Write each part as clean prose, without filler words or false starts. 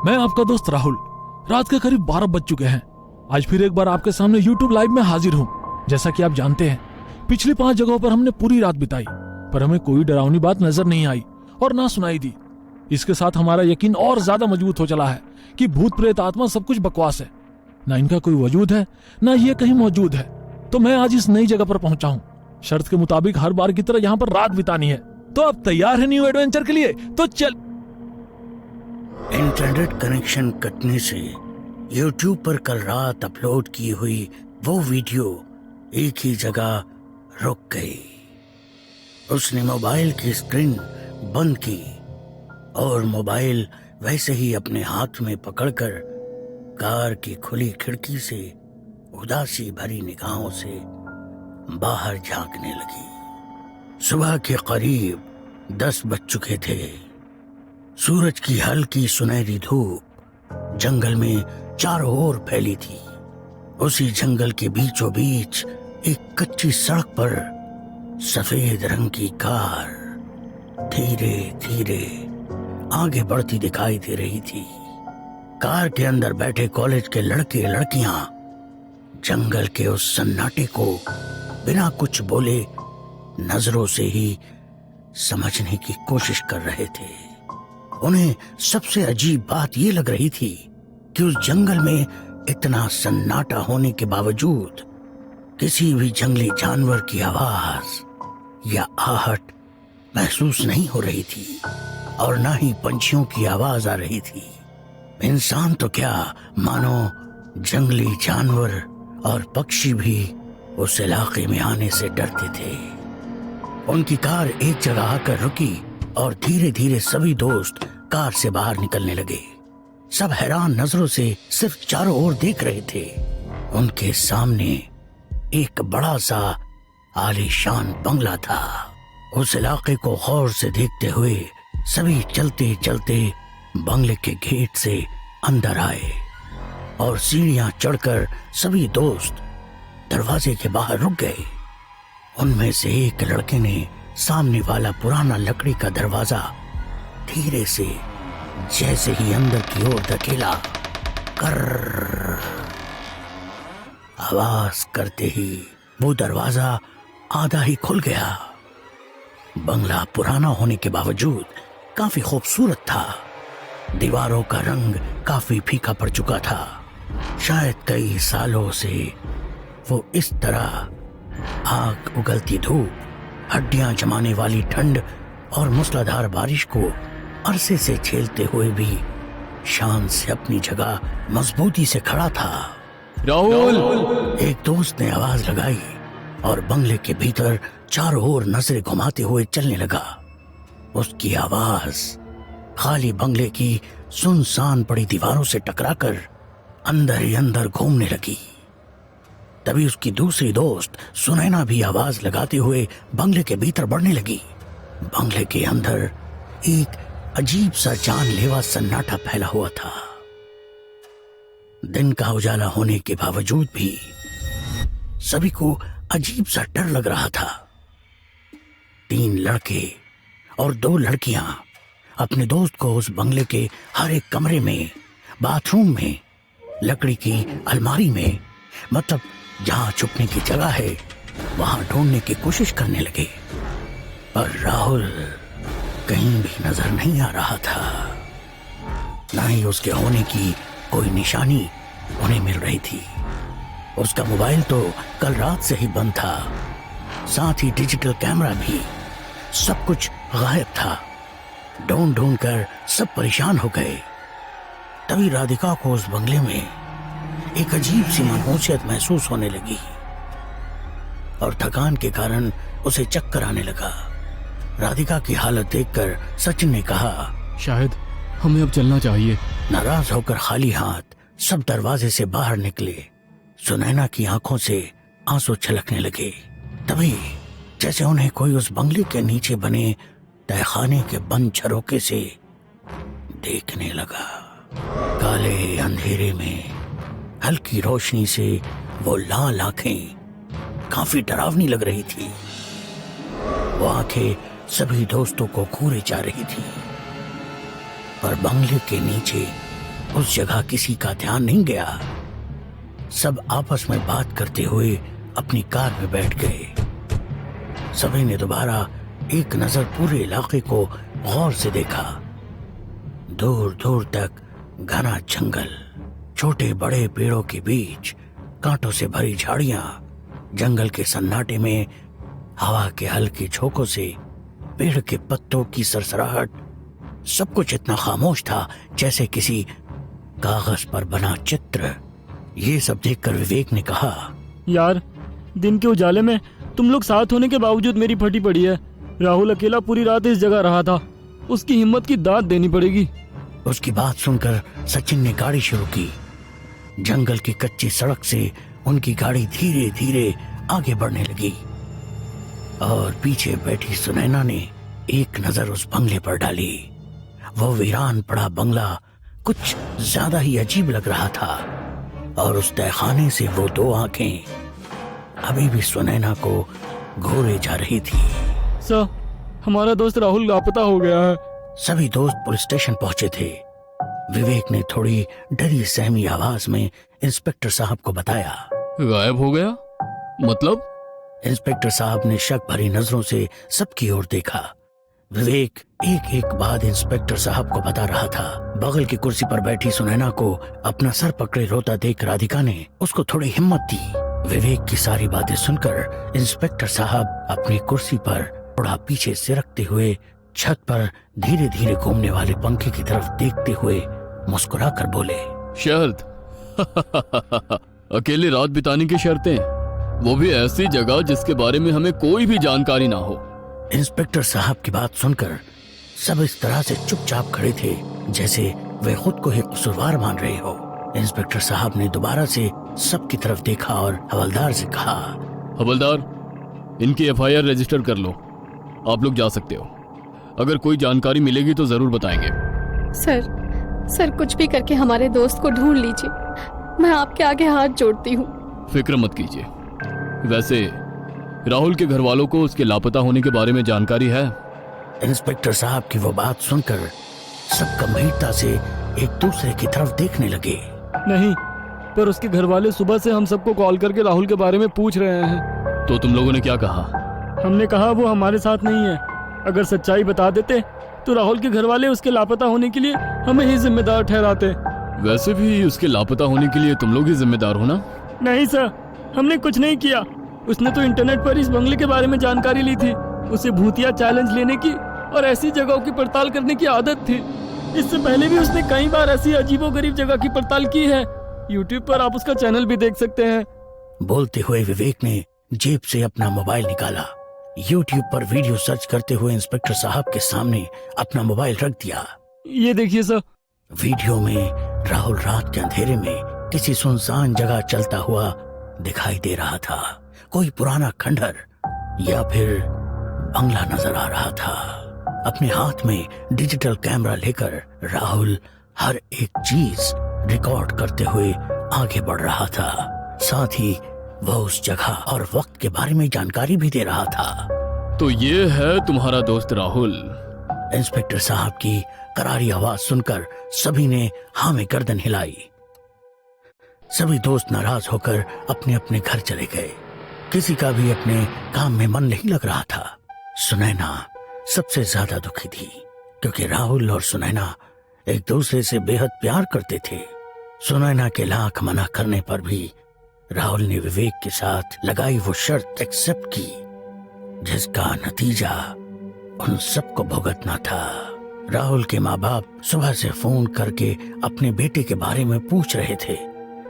मैं आपका दोस्त राहुल। रात के करीब 12 बज चुके हैं। आज फिर एक बार आपके सामने YouTube लाइव में हाजिर हूँ। जैसा कि आप जानते हैं, पिछली 5 जगहों पर हमने पूरी रात बिताई, पर हमें कोई डरावनी बात नजर नहीं आई और ना सुनाई दी। इसके साथ हमारा यकीन और ज्यादा मजबूत हो चला है कि भूत प्रेत आत्मा सब कुछ बकवास है, ना इनका कोई वजूद है, ना ये कहीं मौजूद है। तो मैं आज इस नई जगह पर पहुंचा हूँ। शर्त के मुताबिक हर बार की तरह यहाँ पर रात बितानी है। तो आप तैयार हैं न्यू एडवेंचर के लिए? तो चल। इंटरनेट कनेक्शन कटने से YouTube पर कल रात अपलोड की हुई वो वीडियो एक ही जगह रुक गई। उसने मोबाइल की स्क्रीन बंद की और मोबाइल वैसे ही अपने हाथ में पकड़कर कार की खुली खिड़की से उदासी भरी निगाहों से बाहर झांकने लगी। सुबह के करीब 10 बज चुके थे। सूरज की हल्की सुनहरी धूप जंगल में चारों ओर फैली थी। उसी जंगल के बीचों बीच एक कच्ची सड़क पर सफेद रंग की कार धीरे धीरे आगे बढ़ती दिखाई दे रही थी। कार के अंदर बैठे कॉलेज के लड़के लड़कियां जंगल के उस सन्नाटे को बिना कुछ बोले नजरों से ही समझने की कोशिश कर रहे थे। उन्हें सबसे अजीब बात यह लग रही थी कि उस जंगल में इतना सन्नाटा होने के बावजूद किसी भी जंगली जानवर की आवाज या आहट महसूस नहीं हो रही थी और ना ही पंछियों की आवाज आ रही थी। इंसान तो क्या, मानो जंगली जानवर और पक्षी भी उस इलाके में आने से डरते थे। उनकी कार एक जगह आकर रुकी और धीरे धीरे सभी दोस्त कार से बाहर निकलने लगे। सब हैरान नजरों से सिर्फ चारों ओर देख रहे थे। उनके सामने एक बड़ा सा आलीशान बंगला था। उस इलाके को गौर से देखते हुए सभी चलते चलते बंगले के गेट से अंदर आए और सीढ़ियां चढ़कर सभी दोस्त दरवाजे के बाहर रुक गए। उनमें से एक लड़के ने सामने वाला पुराना लकड़ी का दरवाजा धीरे से जैसे ही अंदर की ओर धकेला, कर आवाज करते ही वो दरवाजा आधा ही खुल गया। बंगला पुराना होने के बावजूद काफी खूबसूरत था। दीवारों का रंग काफी फीका पड़ चुका था। शायद कई सालों से वो इस तरह आग उगलती धूप, हड्डियां जमाने वाली ठंड और मूसलाधार बारिश को अरसे से झेलते हुए भी शान से अपनी जगह मजबूती से खड़ा था। राहुल! एक दोस्त ने आवाज लगाई और बंगले के भीतर चारों ओर नजरें घुमाते हुए चलने लगा। उसकी आवाज खाली बंगले की सुनसान पड़ी दीवारों से टकराकर अंदर ही अंदर घूमने लगी। तभी उसकी दूसरी दोस्त सुनैना भी आवाज लगाते हुए बंगले के भीतर बढ़ने लगी। बंगले के अंदर एक अजीब सा जानलेवा सन्नाटा फैला हुआ था। दिन का उजाला होने के बावजूद भी सभी को अजीब सा डर लग रहा था। 3 लड़के और 2 लड़कियां अपने दोस्त को उस बंगले के हर एक कमरे में, बाथरूम में, लकड़ी की अलमारी में, मतलब जहां छुपने की जगह है वहां ढूंढने की कोशिश करने लगे। पर राहुल कहीं भी नजर नहीं आ रहा था। ना ही उसके होने की कोई निशानी उन्हें मिल रही थी। उसका मोबाइल तो कल रात से ही बंद था, साथ ही डिजिटल कैमरा भी। सब कुछ गायब था। ढूंढ ढूंढ कर सब परेशान हो गए। तभी राधिका को उस बंगले में एक अजीब सी मनहूसियत महसूस होने लगी और थकान के कारण उसे चक्कर आने लगा। राधिका की हालत देखकर सचिन ने कहा, शायद हमें अब चलना चाहिए। नाराज होकर खाली हाथ सब दरवाजे से बाहर निकले। सुनैना की आंखों से आंसू छलकने लगे। तभी जैसे उन्हें कोई उस बंगले के नीचे बने तहखाने के बंद झरोके से देखने लगा। काले अंधेरे में हल्की रोशनी से वो लाल आंखें काफी डरावनी लग रही थी। वो आंखें सभी दोस्तों को घूरे जा रही थी। पर बंगले के नीचे उस जगह किसी का ध्यान नहीं गया। सब आपस में बात करते हुए अपनी कार में बैठ गए। सभी ने दोबारा एक नजर पूरे इलाके को गौर से देखा। दूर दूर तक घना जंगल, छोटे बड़े पेड़ों के बीच कांटों से भरी झाड़ियां, जंगल के सन्नाटे में हवा के हल्के झोंकों से पेड़ के पत्तों की सरसराहट, सब कुछ इतना खामोश था जैसे किसी कागज पर बना चित्र। ये सब देखकर विवेक ने कहा, यार, दिन के उजाले में तुम लोग साथ होने के बावजूद मेरी फटी पड़ी है। राहुल अकेला पूरी रात इस जगह रहा था, उसकी हिम्मत की दाद देनी पड़ेगी। उसकी बात सुनकर सचिन ने गाड़ी शुरू की। जंगल की कच्ची सड़क से उनकी गाड़ी धीरे धीरे आगे बढ़ने लगी और पीछे बैठी सुनैना ने एक नजर उस बंगले पर डाली। वो वीरान पड़ा बंगला कुछ ज्यादा ही अजीब लग रहा था और उस तहखाने से वो दो आंखें अभी भी सुनैना को घूरे जा रही थी। सर, हमारा दोस्त राहुल लापता हो गया है। सभी दोस्त पुलिस स्टेशन पहुंचे थे। विवेक ने थोड़ी डरी सहमी आवाज में इंस्पेक्टर साहब को बताया। गायब हो गया? मतलब? इंस्पेक्टर साहब ने शक भरी नजरों से सबकी ओर देखा। विवेक एक एक बात इंस्पेक्टर साहब को बता रहा था। बगल की कुर्सी पर बैठी सुनैना को अपना सर पकड़े रोता देख राधिका ने उसको थोड़ी हिम्मत दी। विवेक की सारी बातें सुनकर इंस्पेक्टर साहब अपनी कुर्सी पर थोड़ा पीछे सिरकते हुए छत पर धीरे धीरे घूमने वाले पंखे की तरफ देखते हुए मुस्कुराकर बोले, शर्त? अकेले रात बिताने की शर्तें, वो भी ऐसी जगह जिसके बारे में हमें कोई भी जानकारी ना हो। इंस्पेक्टर साहब की बात सुनकर सब इस तरह से चुपचाप खड़े थे जैसे वे खुद को ही कसूरवार मान रहे हो। इंस्पेक्टर साहब ने दोबारा से सबकी तरफ देखा और हवलदार से कहा, हवलदार, इनकी एफआईआर रजिस्टर कर लो। आप लोग जा सकते हो। अगर कोई जानकारी मिलेगी तो जरूर बताएंगे। सर, कुछ भी करके हमारे दोस्त को ढूंढ लीजिए। मैं आपके आगे हाथ जोड़ती हूँ। फिक्र मत कीजिए। वैसे राहुल के घर वालों को उसके लापता होने के बारे में जानकारी है? इंस्पेक्टर साहब की वो बात सुनकर सब गंभीरता से एक दूसरे की तरफ देखने लगे। नहीं, पर उसके घर वाले सुबह से हम सबको कॉल करके राहुल के बारे में पूछ रहे हैं। तो तुम लोगों ने क्या कहा? हमने कहा वो हमारे साथ नहीं है। अगर सच्चाई बता देते तो राहुल के घर वाले उसके लापता होने के लिए हमें ही जिम्मेदार ठहराते। वैसे भी उसके लापता होने के लिए तुम लोग ही जिम्मेदार हो ना? नहीं सर, हमने कुछ नहीं किया। उसने तो इंटरनेट पर इस बंगले के बारे में जानकारी ली थी। उसे भूतिया चैलेंज लेने की और ऐसी जगहों की पड़ताल करने की आदत थी। इससे पहले भी उसने कई बार ऐसी अजीबोगरीब जगह की पड़ताल की है। यूट्यूब पर आप उसका चैनल भी देख सकते हैं। बोलते हुए विवेक ने जेब से अपना मोबाइल निकाला। यूट्यूब पर वीडियो सर्च करते हुए इंस्पेक्टर साहब के सामने अपना मोबाइल रख दिया। ये देखिए सर। वीडियो में राहुल रात के अंधेरे में किसी सुनसान जगह चलता हुआ दिखाई दे रहा था। कोई पुराना खंडहर या फिर बंगला नजर आ रहा था। अपने हाथ में डिजिटल कैमरा लेकर राहुल हर एक चीज रिकॉर्ड करते हुए आगे बढ़ रहा था। साथ ही वह उस जगह और वक्त के बारे में जानकारी भी दे रहा था। तो ये है तुम्हारा दोस्त राहुल? इंस्पेक्टर साहब की करारी आवाज सुनकर सभी ने हाँ में गर्दन हिलाई। सभी दोस्त नाराज होकर अपने अपने घर चले गए। किसी का भी अपने काम में मन नहीं लग रहा था। सुनैना सबसे ज्यादा दुखी थी क्योंकि राहुल और सुनैना एक दूसरे से बेहद प्यार करते थे। सुनैना के लाख मना करने पर भी राहुल ने विवेक के साथ लगाई वो शर्त एक्सेप्ट की, जिसका नतीजा उन सबको भुगतना था। राहुल के माँ बाप सुबह से फोन करके अपने बेटे के बारे में पूछ रहे थे,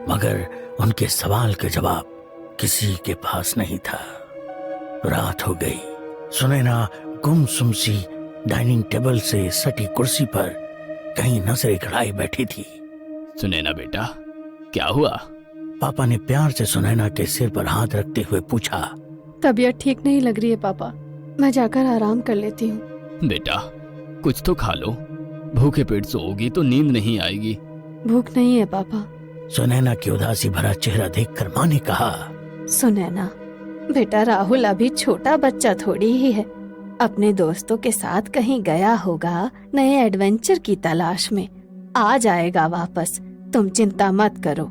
मगर उनके सवाल के जवाब किसी के पास नहीं था। रात हो गई। सुनैना गुमसुम सी डाइनिंग टेबल से सटी कुर्सी पर कहीं नजरें गड़ाई बैठी थी। सुनैना बेटा, क्या हुआ? पापा ने प्यार से सुनैना के सिर पर हाथ रखते हुए पूछा। तबीयत ठीक नहीं लग रही है पापा, मैं जाकर आराम कर लेती हूँ। बेटा, कुछ तो खा लो। भूखे पेट सोओगी तो नींद नहीं आएगी। भूख नहीं है पापा। सुनैना की उदासी भरा चेहरा देखकर माँ ने कहा, सुनैना बेटा, राहुल अभी छोटा बच्चा थोड़ी ही है। अपने दोस्तों के साथ कहीं गया होगा नए एडवेंचर की तलाश में। आ जाएगा वापस, तुम चिंता मत करो।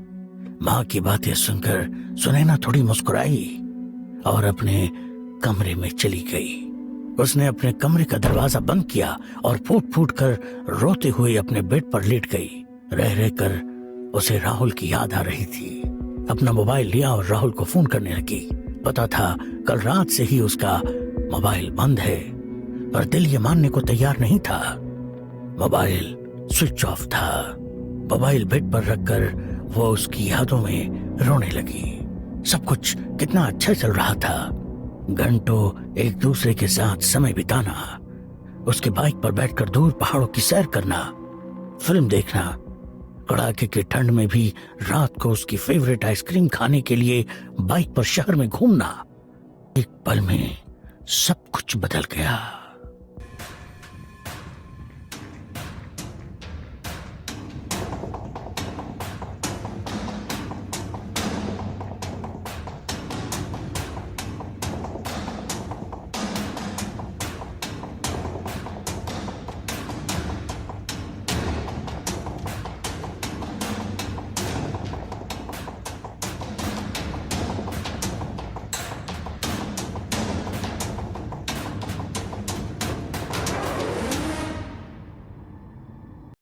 माँ की बातें सुनकर सुनैना थोड़ी मुस्कुराई और अपने कमरे में चली गई। उसने अपने कमरे का दरवाजा बंद किया और फूट फूट कर रोते हुए अपने बेड पर लेट गई। रह रह कर उसे राहुल की याद आ रही थी। अपना मोबाइल लिया और राहुल को फोन करने लगी। पता था कल रात से ही उसका मोबाइल बंद है, पर दिल ये मानने को तैयार नहीं था। मोबाइल स्विच ऑफ था। मोबाइल बेड पर रखकर वो उसकी यादों में रोने लगी। सब कुछ कितना अच्छा चल रहा था। घंटों एक दूसरे के साथ समय बिताना, उसके बाइक पर बैठकर दूर पहाड़ों की सैर करना, फिल्म देखना, कड़ाके की ठंड में भी रात को उसकी फेवरेट आइसक्रीम खाने के लिए बाइक पर शहर में घूमना। एक पल में सब कुछ बदल गया।